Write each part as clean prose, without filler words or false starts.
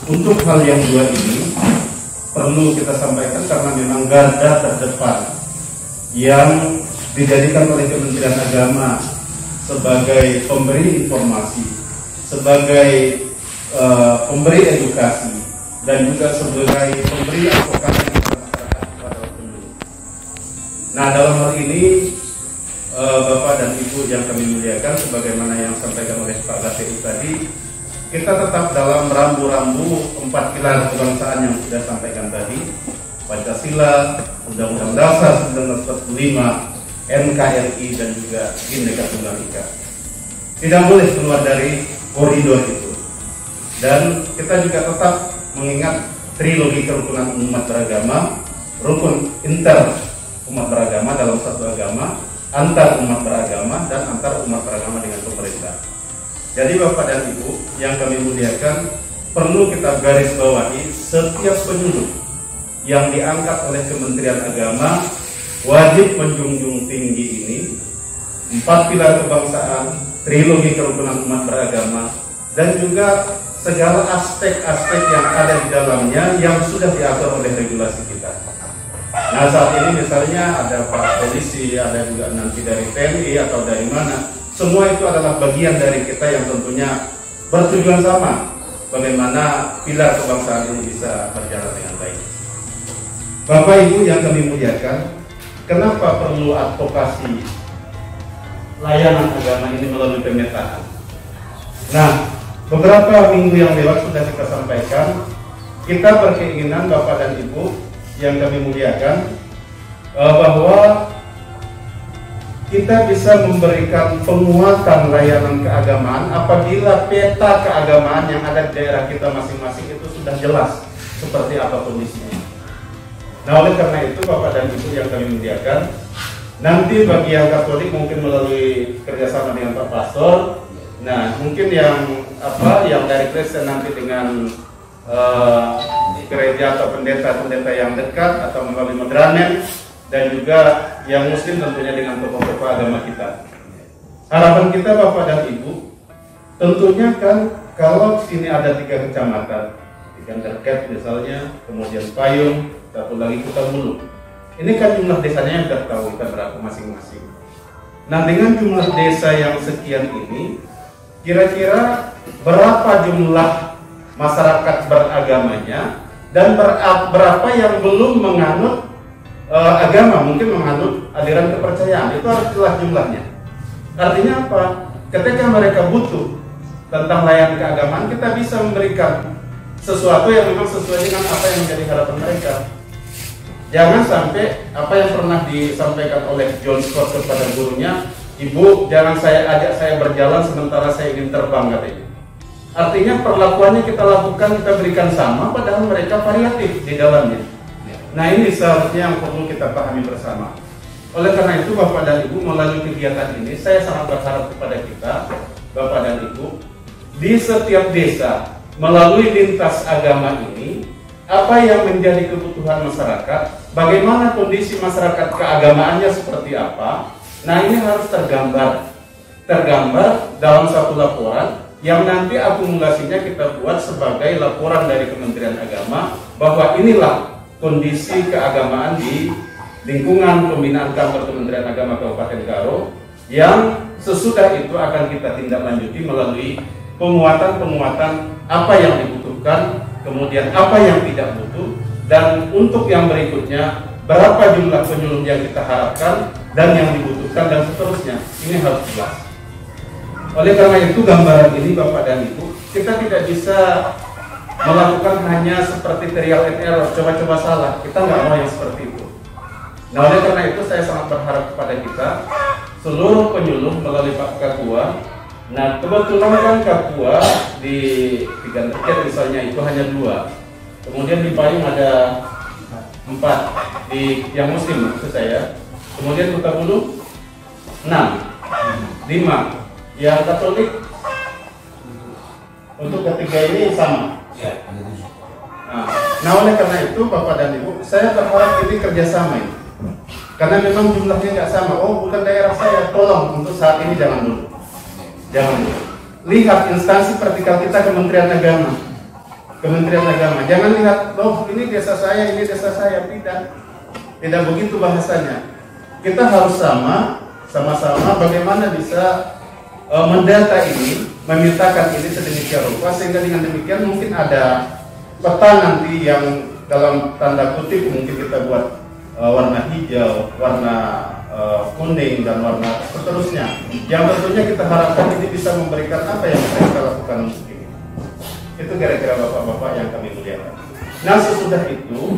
untuk hal yang dua ini perlu kita sampaikan karena memang garda terdepan yang dijadikan oleh Kementerian Agama sebagai pemberi informasi, sebagai pemberi edukasi, dan juga sebagai pemberi advokasi kepada masyarakat kepada penduduk. Nah, dalam hal ini Bapak dan Ibu yang kami muliakan, sebagaimana yang disampaikan oleh Pak KPU tadi, kita tetap dalam rambu-rambu 4 pilar kebangsaan yang sudah disampaikan tadi: Pancasila, Undang-Undang Dasar 1945, NKRI, dan juga Bhinneka Tunggal Ika. Tidak boleh keluar dari koridor itu. Dan kita juga tetap mengingat trilogi kerukunan umat beragama, rukun inter umat beragama dalam satu agama, antar umat beragama, dan antar umat beragama dengan pemerintah. Jadi Bapak dan Ibu yang kami muliakan, perlu kita garis bawahi setiap penyuluh yang diangkat oleh Kementerian Agama wajib menjunjung tinggi ini 4 pilar kebangsaan, trilogi kerukunan umat beragama, dan juga segala aspek-aspek yang ada di dalamnya yang sudah diatur oleh regulasi kita. Nah, saat ini misalnya ada Pak Polisi, ada juga nanti dari TNI atau dari mana, semua itu adalah bagian dari kita yang tentunya bertujuan sama, bagaimana pilar kebangsaan ini bisa berjalan dengan baik. Bapak Ibu yang kami muliakan, kenapa perlu advokasi layanan agama ini melalui pemetaan? Nah, beberapa minggu yang lewat sudah kita sampaikan, kita berkeinginan Bapak dan Ibu yang kami muliakan, bahwa kita bisa memberikan penguatan layanan keagamaan apabila peta keagamaan yang ada di daerah kita masing-masing itu sudah jelas seperti apa kondisinya. Nah, oleh karena itu Bapak dan Ibu yang kami muliakan, nanti bagi yang Katolik mungkin melalui kerjasama dengan Pak Pastor, nah mungkin yang dari Kristen nanti dengan gereja atau pendeta-pendeta yang dekat atau melalui Medranen, dan juga yang Muslim tentunya dengan tokoh-tokoh agama kita. Harapan kita Bapak dan Ibu, tentunya kan kalau sini ada 3 kecamatan, di Gandarket misalnya, kemudian Payung, satu lagi Kutabulu. Ini kan jumlah desanya yang kita tahu kita berapa masing-masing. Nah, dengan jumlah desa yang sekian ini, kira-kira berapa jumlah masyarakat beragamanya dan berapa yang belum menganut agama, mungkin menganut aliran kepercayaan. Itu harus jelas jumlahnya. Artinya apa? Ketika mereka butuh tentang layanan keagamaan, kita bisa memberikan sesuatu yang memang sesuai dengan apa yang menjadi harapan mereka. Jangan sampai apa yang pernah disampaikan oleh John Scott kepada gurunya, "Ibu, jangan ajak saya berjalan sementara saya ingin terbang," katanya. Artinya perlakuannya kita lakukan, kita berikan sama, padahal mereka variatif di dalamnya. Nah, ini seharusnya yang perlu kita pahami bersama. Oleh karena itu Bapak dan Ibu, melalui kegiatan ini saya sangat berharap kepada kita, Bapak dan Ibu, di setiap desa melalui lintas agama ini, apa yang menjadi kebutuhan masyarakat, bagaimana kondisi masyarakat keagamaannya seperti apa. Nah, ini harus tergambar dalam satu laporan yang nanti akumulasinya kita buat sebagai laporan dari Kementerian Agama bahwa inilah kondisi keagamaan di lingkungan pembinaan kantor Kementerian Agama Kabupaten Karo, yang sesudah itu akan kita tindak lanjuti melalui penguatan apa yang dibutuhkan, kemudian apa yang tidak butuh, dan untuk yang berikutnya berapa jumlah penyuluh yang kita harapkan dan yang dibutuhkan, dan seterusnya. Ini harus jelas. Oleh karena itu gambaran ini Bapak dan Ibu, kita tidak bisa melakukan hanya seperti trial and error, coba-coba salah. Kita nggak mau yang seperti itu. Nah, oleh karena itu saya sangat berharap kepada kita seluruh penyuluh melalui Pak Kakua. Nah, kebetulan kan Kakua di Gandarket misalnya itu hanya 2, kemudian di Payung ada 4, di yang Muslim maksud saya, kemudian Kutabulu 6, 5, yang Katolik untuk ketiga ini sama. Nah, oleh karena itu Bapak dan Ibu, saya berharap ini kerjasama ini, karena memang jumlahnya nggak sama. Oh, bukan daerah saya, tolong untuk saat ini jangan dulu. Lihat instansi vertikal kita Kementerian Agama. Kementerian Agama. Jangan lihat, loh ini desa saya, ini desa saya. Tidak begitu bahasanya. Kita harus sama-sama bagaimana bisa mendata ini, memintakan ini sedemikian rupa sehingga dengan demikian mungkin ada peta nanti yang dalam tanda kutip mungkin kita buat warna hijau, warna kuning dan warna seterusnya. Yang tentunya kita harapkan ini bisa memberikan apa yang bisa kita lakukan untuk ini. Itu kira-kira bapak-bapak yang kami muliakan. Nah sesudah itu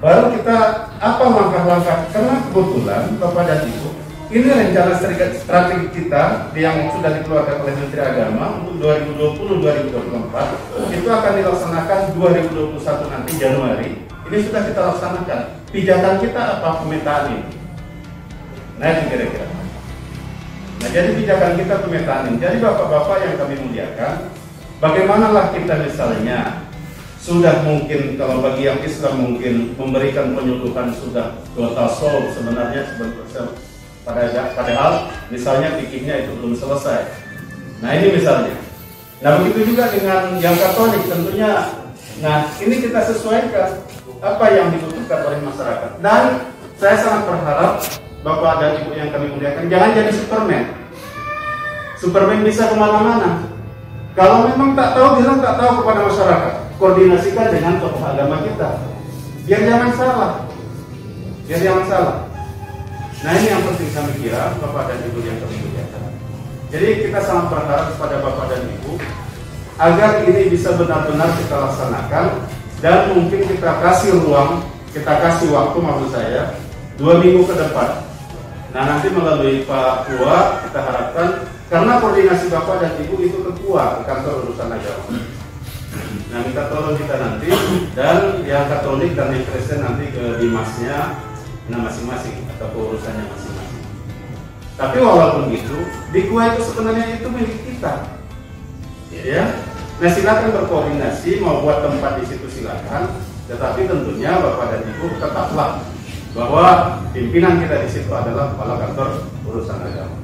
baru kita apa langkah-langkah, karena kebetulan bapak dan ibu ini rencana strategi kita yang sudah dikeluarkan oleh Menteri Agama untuk 2020-2024 itu akan dilaksanakan 2021 nanti Januari. Ini sudah kita laksanakan. Pijakan kita apa? Pemetaan ini. Nah itu kira-kira. Nah jadi pijakan kita pemetaan ini. Jadi bapak-bapak yang kami muliakan, bagaimanalah kita misalnya sudah mungkin kalau bagi yang Islam mungkin memberikan penyuluhan sudah total soul sebenarnya padahal misalnya fikihnya itu belum selesai. Nah ini misalnya. Nah begitu juga dengan yang Katolik tentunya. Nah ini kita sesuaikan apa yang dibutuhkan oleh masyarakat. Dan saya sangat berharap Bapak dan Ibu yang kami muliakan jangan jadi Superman. Superman bisa kemana-mana. Kalau memang tak tahu, bilang tak tahu kepada masyarakat. Koordinasikan dengan tokoh agama kita. Biar jangan salah. Biar jangan salah. Nah ini yang penting kami kira Bapak dan Ibu yang kami muliakan. Jadi kita sangat berharap kepada Bapak dan Ibu agar ini bisa benar-benar kita laksanakan dan mungkin kita kasih ruang, kita kasih waktu maksud saya 2 minggu ke depan. Nah nanti melalui Pak Kua kita harapkan karena koordinasi Bapak dan Ibu itu ke Kua, ke kantor urusan agama. Nah minta tolong kita nanti dan yang Katolik dan yang Kristen nanti ke dimasnya masing-masing atau urusannya masing-masing. Tapi walaupun gitu, di Kua itu sebenarnya itu milik kita. Ya. Nah silakan berkoordinasi mau buat tempat di situ silakan, tetapi tentunya Bapak dan Ibu tetaplah bahwa pimpinan kita di situ adalah kepala kantor urusan agama.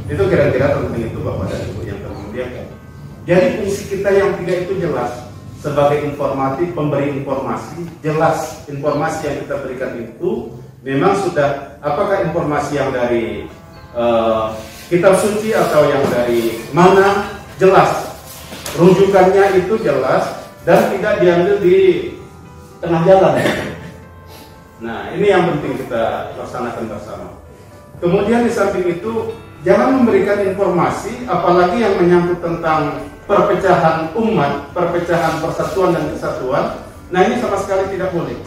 Itu kira-kira tentang itu Bapak dan Ibu yang termuliakan. Jadi fungsi kita yang 3 itu jelas sebagai informatif, pemberi informasi, jelas informasi yang kita berikan itu memang sudah apakah informasi yang dari kitab suci atau yang dari mana jelas. Rujukannya itu jelas dan tidak diambil di tengah jalan. Nah ini yang penting kita laksanakan bersama. Kemudian di samping itu jangan memberikan informasi apalagi yang menyangkut tentang perpecahan umat, perpecahan persatuan dan kesatuan. Nah ini sama sekali tidak boleh.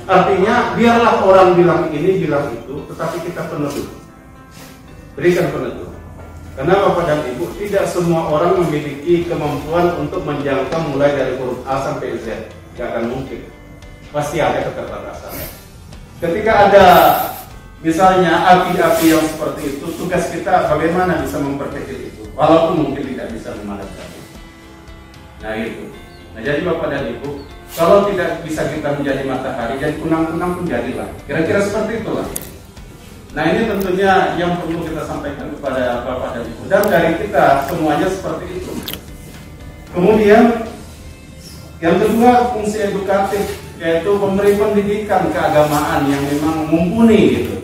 Artinya biarlah orang bilang ini, bilang itu, tetapi kita peneduh. Berikan peneduh. Karena Bapak dan Ibu tidak semua orang memiliki kemampuan untuk menjangkau mulai dari huruf A sampai Z. Tidak akan mungkin. Pasti ada keterbatasan. Ketika ada misalnya api-api yang seperti itu, tugas kita bagaimana bisa memperkecil itu. Walaupun mungkin tidak bisa memadamkan. Nah itu. Nah jadi Bapak dan Ibu, kalau tidak bisa kita menjadi matahari, jadi kunang-kunang pun jadilah. Kira-kira seperti itulah. Nah ini tentunya yang perlu kita sampaikan kepada Bapak dan Ibu. Dan dari kita semuanya seperti itu. Kemudian yang kedua fungsi edukatif, yaitu memberi pendidikan keagamaan yang memang mumpuni gitu.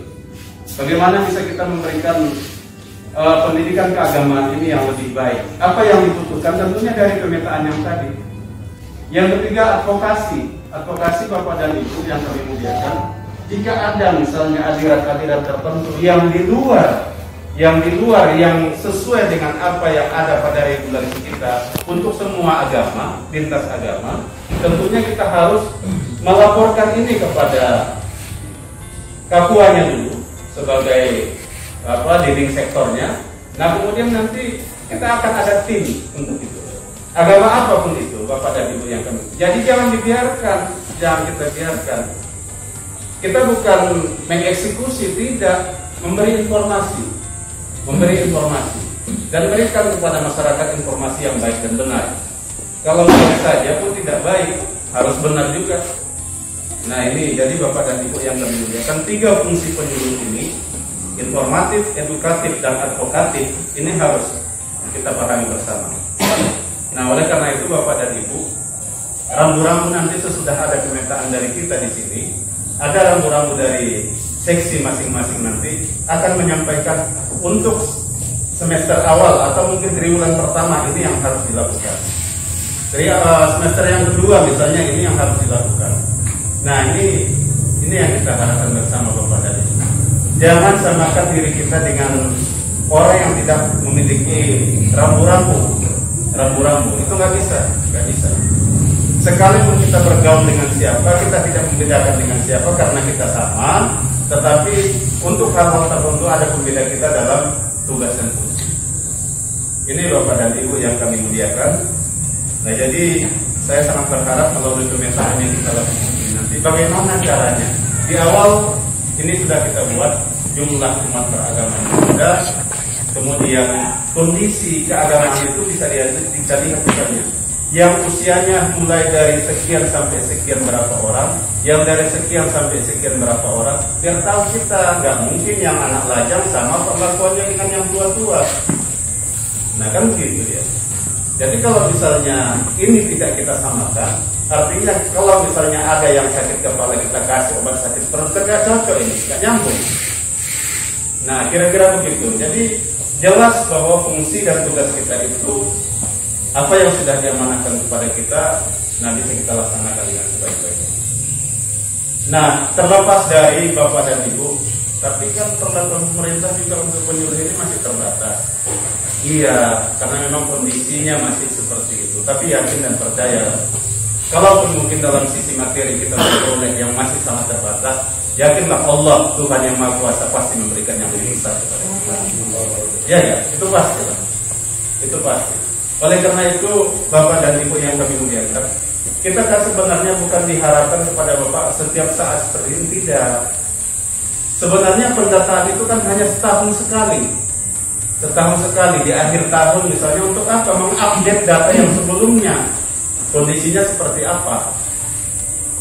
Bagaimana bisa kita memberikan pendidikan keagamaan ini yang lebih baik. Apa yang dibutuhkan tentunya dari pemetaan yang tadi. Yang ketiga advokasi. Advokasi Bapak dan Ibu yang kami muliakan. Jika ada misalnya aliran-aliran tertentu yang di luar yang sesuai dengan apa yang ada pada regulasi kita untuk semua agama, lintas agama, tentunya kita harus melaporkan ini kepada Kapuanya dulu sebagai leading sektornya. Nah kemudian nanti kita akan ada tim untuk itu. Agama apapun itu, Bapak dan Ibu yang kami. Jadi jangan kita biarkan. Kita bukan mengeksekusi, tidak, memberi informasi dan berikan kepada masyarakat informasi yang baik dan benar. Kalau baik saja pun tidak baik, harus benar juga. Nah ini jadi Bapak dan Ibu yang kami muliakan, 3 fungsi penyuluh ini, informatif, edukatif, dan advokatif, ini harus kita pahami bersama. Nah oleh karena itu Bapak dan Ibu, rambu-rambu nanti sesudah ada pemetaan dari kita di sini, ada rambu-rambu dari seksi masing-masing nanti akan menyampaikan untuk semester awal atau mungkin triwulan pertama ini yang harus dilakukan. Dari semester yang kedua misalnya ini yang harus dilakukan. Nah ini yang kita harapkan bersama Bapak dan Ibu. Jangan samakan diri kita dengan orang yang tidak memiliki rambu-rambu. Itu nggak bisa. Sekalipun kita bergaul dengan siapa, kita tidak membedakan dengan siapa karena kita sama. Tetapi untuk hal-hal tertentu ada pembeda kita dalam tugas dan fungsi. Ini Bapak dan Ibu yang kami muliakan. Nah jadi saya sangat berharap melalui pemetaan yang kita lakukan ini nanti bagaimana caranya. Di awal ini sudah kita buat jumlah umat beragama yang ada, kemudian kondisi keagamaan itu bisa lihat misalnya yang usianya mulai dari sekian sampai sekian berapa orang, yang dari sekian sampai sekian berapa orang, biar tahu kita nggak mungkin yang anak lajang sama perlakuannya dengan yang tua-tua. Nah kan gitu ya. Jadi kalau misalnya ini tidak kita samakan, artinya kalau misalnya ada yang sakit kepala kita kasih obat sakit perut, nggak cocok ini, nggak nyambung. Nah kira-kira begitu. Jadi jelas bahwa fungsi dan tugas kita itu apa yang sudah diamanahkan kepada kita, nah bisa kita laksanakan dengan sebaik-baiknya. Nah terlepas dari Bapak dan Ibu, tapi kan perlakuan pemerintah juga untuk penyuluh ini masih terbatas. Iya, karena memang kondisinya masih seperti itu. Tapi yakin dan percaya, kalaupun mungkin dalam sisi materi kita memperoleh yang masih sangat terbatas, yakinlah Allah Tuhan yang Maha Kuasa pasti memberikan yang lebih besar kepada kita. Ya, itu pasti. Itu pasti. Oleh karena itu, Bapak dan Ibu yang kami muliakan, kita kan sebenarnya bukan diharapkan kepada Bapak setiap saat seperti ini, tidak. Sebenarnya pendataan itu kan hanya setahun sekali di akhir tahun misalnya, untuk apa? Mengupdate data yang sebelumnya, kondisinya seperti apa.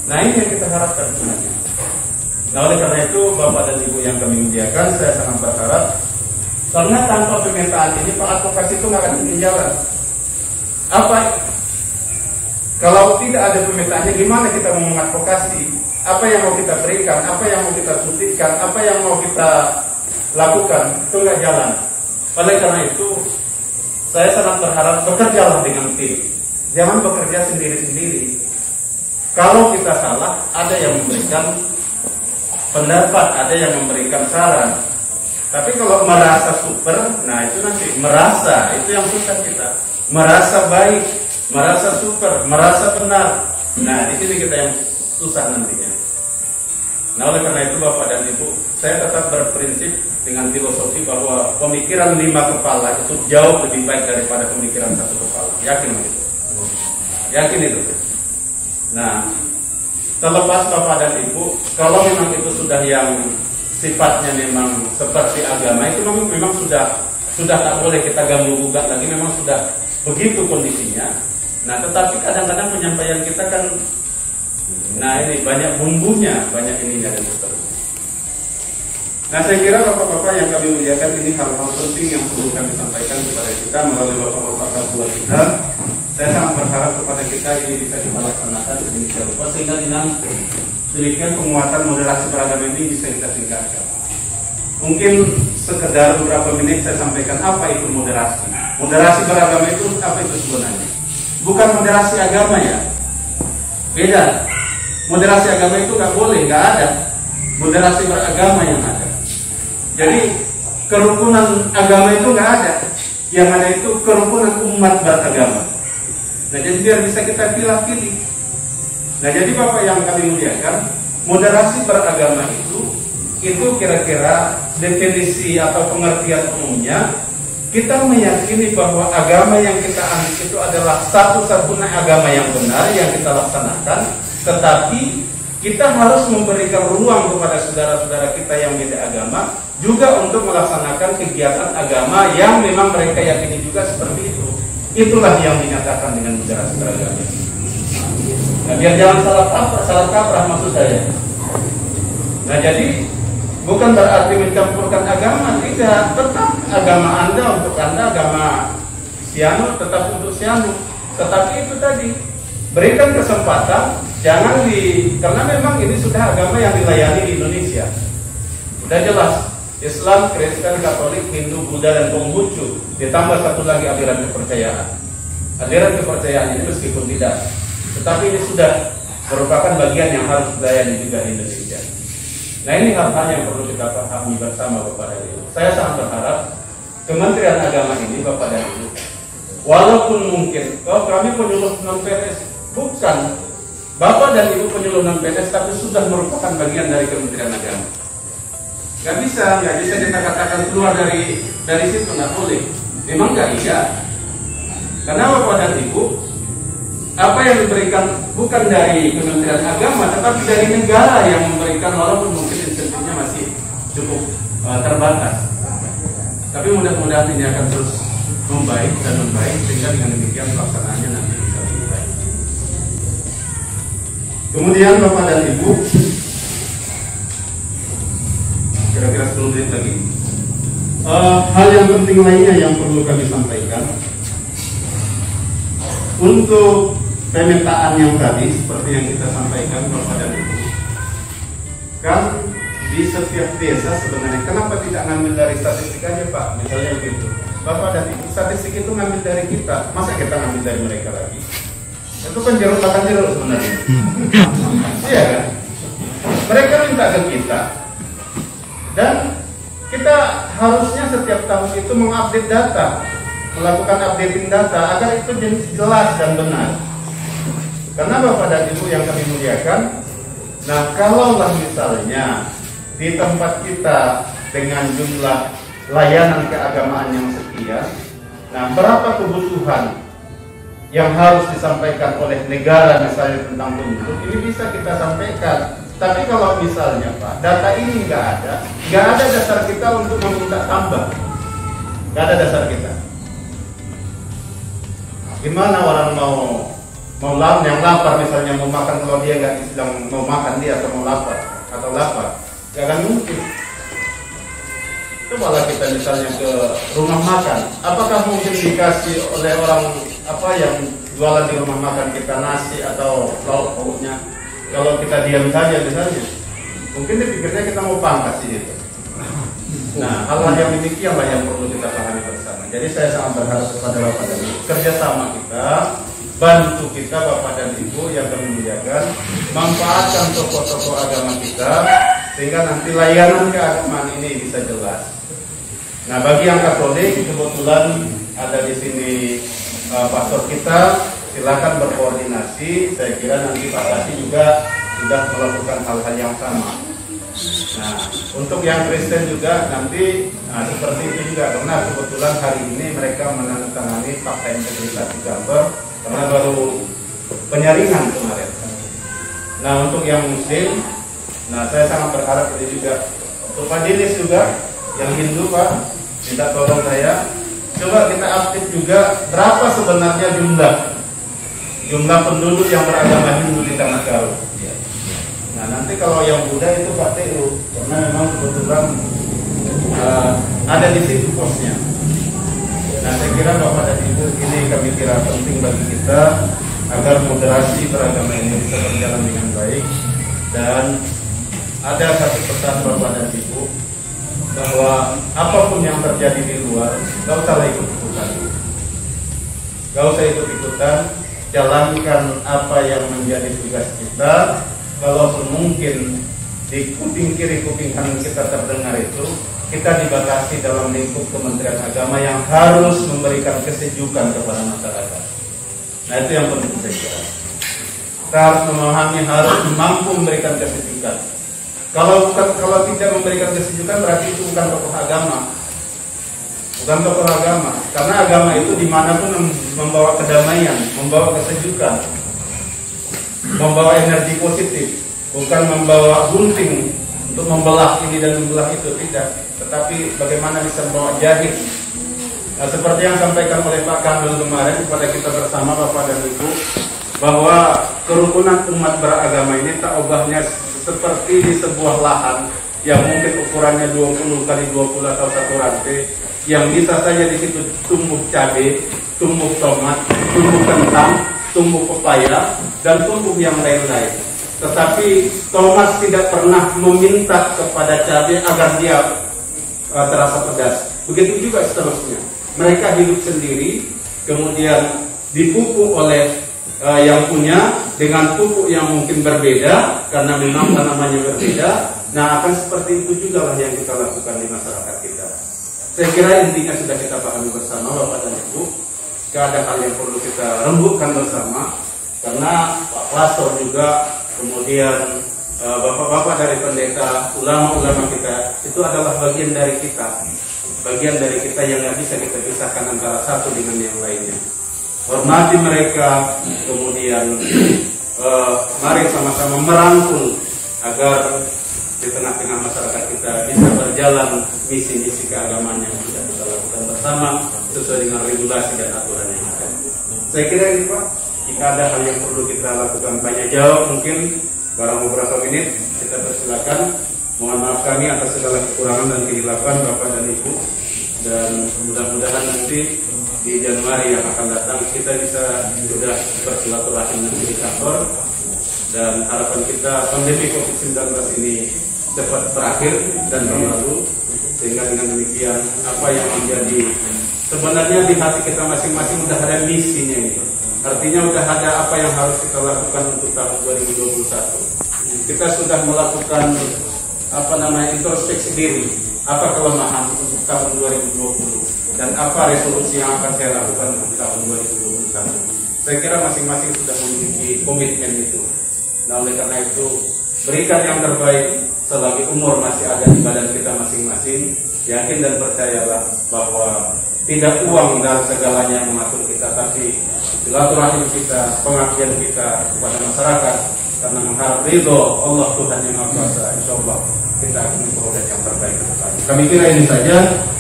Nah ini yang kita harapkan sebenarnya. Nah oleh karena itu Bapak dan Ibu yang kami muliakan, saya sangat berharap, karena tanpa pemetaan ini Pak advokasi itu nggak akan berjalan. Apa? Kalau tidak ada pemetaannya, gimana kita mau mengadvokasi? Apa yang mau kita berikan? Apa yang mau kita suntikan? Apa yang mau kita lakukan? Itu nggak jalan. Oleh karena itu, saya sangat berharap bekerjalah dengan tim. Jangan bekerja sendiri-sendiri. Kalau kita salah, ada yang memberikan pendapat, ada yang memberikan saran. Tapi kalau merasa super, nah itu nanti merasa, itu yang susah kita. Merasa baik, merasa super, merasa benar. Nah, di sini kita yang susah nantinya. Nah, oleh karena itu Bapak dan Ibu, saya tetap berprinsip dengan filosofi bahwa pemikiran 5 kepala itu jauh lebih baik daripada pemikiran 1 kepala. Yakin begitu? Yakin itu? Nah, terlepas Bapak dan Ibu, kalau memang itu sudah yang sifatnya memang seperti agama, itu memang sudah tak boleh kita ganggu gugat lagi, memang sudah begitu kondisinya. Nah, tetapi kadang-kadang penyampaian kita kan, nah ini banyak bumbunya, banyak ininya dan seterusnya. Nah, saya kira Bapak-Bapak yang kami muliakan, ini hal-hal penting yang perlu kami sampaikan kepada kita melalui Bapak-Bapak ketua kita. Saya sangat berharap kepada kita ini bisa kita laksanakan sedemikian rupa sehingga dengan demikian penguatan moderasi beragama ini bisa kita tingkatkan. Mungkin sekedar beberapa menit saya sampaikan apa itu moderasi. Moderasi beragama itu apa itu sebenarnya? Bukan moderasi agama ya, beda. Moderasi agama itu nggak boleh, nggak ada. Moderasi beragama yang ada. Jadi kerukunan agama itu nggak ada. Yang ada itu kerukunan umat beragama. Nah jadi biar bisa kita pilih-pilih. Nah jadi Bapak yang kami muliakan, moderasi beragama itu kira-kira definisi atau pengertian umumnya, kita meyakini bahwa agama yang kita anut itu adalah satu-satunya agama yang benar yang kita laksanakan, tetapi kita harus memberikan ruang kepada saudara-saudara kita yang beda agama juga untuk melaksanakan kegiatan agama yang memang mereka yakini juga seperti itu. Itulah yang dinyatakan dengan moderasi beragama. Nah, biar jangan salah kaprah maksud saya. Nah, jadi bukan berarti mencampurkan agama, tidak. Tetap agama Anda untuk Anda, agama Sianu tetap untuk Sianu. Tetapi itu tadi berikan kesempatan, karena memang ini sudah agama yang dilayani di Indonesia. Sudah jelas, Islam, Kristen, Katolik, Hindu, Buddha, dan Konghucu, ditambah satu lagi aliran kepercayaan. Aliran kepercayaan ini meskipun tidak, tetapi ini sudah merupakan bagian yang harus dilayani juga di Indonesia. Nah, ini hal-hal yang perlu kita pahami bersama Bapak dan Ibu. Saya sangat berharap Kementerian Agama ini, Bapak dan Ibu, walaupun mungkin kami penyuluh non-PNS, bukan Bapak dan Ibu penyuluh non-PNS, tapi sudah merupakan bagian dari Kementerian Agama. Nggak bisa kita katakan keluar dari situ, nggak boleh. Memang nggak iya. Karena Bapak dan Ibu, apa yang diberikan bukan dari Kementerian Agama, tetapi dari negara yang memberikan, walaupun mungkin insentifnya masih cukup terbatas. Tapi mudah-mudahan ini akan terus membaik dan membaik, sehingga dengan demikian pelaksanaannya nanti bisa lebih baik. Kemudian Bapak dan Ibu, kira-kira 10 menit lagi, hal yang penting lainnya yang perlu kami sampaikan untuk pemetaan yang tadi, seperti yang kita sampaikan Bapak dan Ibu, kan di setiap desa sebenarnya, kenapa tidak ngambil dari statistik aja Pak, misalnya begitu. Bapak dan Ibu, statistik itu ngambil dari kita, masa kita ngambil dari mereka lagi? Itu kan jeruk makan jeruk sebenarnya. Iya kan? Mereka minta ke kita, dan kita harusnya setiap tahun itu mengupdate data, melakukan updating data agar itu jelas dan benar. Karena Bapak dan Ibu yang kami muliakan, nah kalaulah misalnya di tempat kita dengan jumlah layanan keagamaan yang sekian, nah berapa kebutuhan yang harus disampaikan oleh negara misalnya tentang penduduk, ini bisa kita sampaikan. Tapi kalau misalnya Pak, data ini nggak ada dasar kita untuk meminta tambah, nggak ada dasar kita. Gimana orang mau yang lapar misalnya mau makan, kalau dia nggak sedang mau makan dia atau mau lapar, nggak akan mungkin. Cobalah kita misalnya ke rumah makan, apakah mungkin dikasih oleh orang yang jualan di rumah makan kita nasi atau lauk pauknya? Kalau kita diam saja misalnya, mungkin dipikirnya kita mau pangkas gitu. Nah, hal-hal yang demikianlah yang perlu kita pahami bersama. Jadi saya sangat berharap kepada Bapak dan Ibu, kerjasama kita, bantu kita Bapak dan Ibu yang kami muliakan, manfaatkan tokoh-tokoh agama kita, sehingga nanti layanan keagamaan ini bisa jelas. Nah, bagi yang Katolik, kebetulan ada di sini pastor kita, silakan berkoordinasi. Saya kira nanti Pak Rasi juga sudah melakukan hal-hal yang sama. Nah, untuk yang Kristen juga nanti seperti itu juga, karena kebetulan hari ini mereka menandatangani fakta integritas di Jember karena baru penyaringan kemarin. Nah, untuk yang Muslim, nah saya sangat berharap ini juga untuk Pak Dinis juga yang Hindu Pak, minta tolong saya coba kita update juga berapa sebenarnya jumlah penduduk yang beragama Hindu di Tanah Galuh. Nah, nanti kalau yang Buddha itu Pak TU, karena memang kebetulan ada di situ posnya. Nah, saya kira Bapak dan Ibu, ini kami kira penting bagi kita agar moderasi beragama ini bisa berjalan dengan baik. Dan ada satu pesan Bapak dan Ibu, bahwa apapun yang terjadi di luar, gak usah ikut-ikutan. Gak usah ikut-ikutan, jalankan apa yang menjadi tugas kita. Kalaupun mungkin di kuping kiri, kuping kanan kita terdengar itu, kita dibatasi dalam lingkup Kementerian Agama yang harus memberikan kesejukan kepada masyarakat. Nah, itu yang penting saya kira. Kita harus memahami, harus mampu memberikan kesejukan. Kalau tidak memberikan kesejukan, berarti itu bukan tokoh agama. Bukan tokoh agama. Karena agama itu dimanapun membawa kedamaian, membawa kesejukan, membawa energi positif, bukan membawa gunting untuk membelah ini dan membelah itu, tidak. Tetapi bagaimana bisa membawa jahit. Nah, seperti yang disampaikan oleh Pak Kamil kemarin kepada kita bersama Bapak dan Ibu, bahwa kerukunan umat beragama ini tak ubahnya seperti di sebuah lahan yang mungkin ukurannya 20 kali 20 atau satu rantai, yang bisa saja di situ tumbuh cabai, tumbuh tomat, tumbuh kentang, tumbuh pepaya, dan tubuh yang lain-lain. Tetapi Thomas tidak pernah meminta kepada cabai agar dia terasa pedas. Begitu juga seterusnya. Mereka hidup sendiri, kemudian dipupuk oleh yang punya dengan pupuk yang mungkin berbeda karena memang tanamannya berbeda. Nah, akan seperti itu juga lah yang kita lakukan di masyarakat kita. Saya kira intinya sudah kita pahami bersama, Bapak dan Ibu. Ada hal yang perlu kita rembukkan bersama, karena Pak Pastor juga, kemudian bapak-bapak dari pendeta, ulama-ulama kita, itu adalah bagian dari kita. Bagian dari kita yang nggak bisa kita pisahkan antara satu dengan yang lainnya. Hormati mereka, kemudian mari sama-sama merangkul agar di tengah-tengah masyarakat kita bisa berjalan misi-misi keagamaan yang sudah kita lakukan bersama sesuai dengan regulasi dan aturan yang ada. Saya kira ini Pak, jika ada hal yang perlu kita lakukan tanya jawab mungkin barang beberapa menit kita persilakan. Mohon maaf kami atas segala kekurangan dan kehilapan Bapak dan Ibu, dan mudah-mudahan nanti di Januari yang akan datang kita bisa sudah bersilaturahim di kantor, dan harapan kita pandemi COVID-19 ini cepat berakhir dan berlalu, sehingga dengan demikian apa yang menjadi sebenarnya di hati kita masing-masing sudah ada misinya ini. Artinya sudah ada apa yang harus kita lakukan untuk tahun 2021. Kita sudah melakukan introspeksi diri, apa kelemahan untuk tahun 2020 dan apa resolusi yang akan saya lakukan untuk tahun 2021. Saya kira masing-masing sudah memiliki komitmen itu. Nah, oleh karena itu berikan yang terbaik selagi umur masih ada di badan kita masing-masing. Yakin dan percayalah bahwa tidak uang dan segalanya yang mengatur kita, tapi silaturahim kita, pengabdian kita kepada masyarakat, karena mengharap ridho Allah Tuhan yang Maha Kuasa. Insyaallah kita akan memperoleh yang terbaik ke depan. Kami kira ini saja.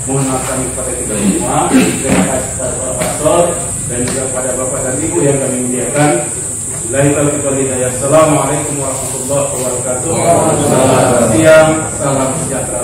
Mohon maaf kami kepada kita semua. Terima kasih kepada Pak Pastor dan juga kepada Bapak dan Ibu yang kami muliakan. Assalamualaikum warahmatullahi wabarakatuh. Selamat siang, salam sejahtera.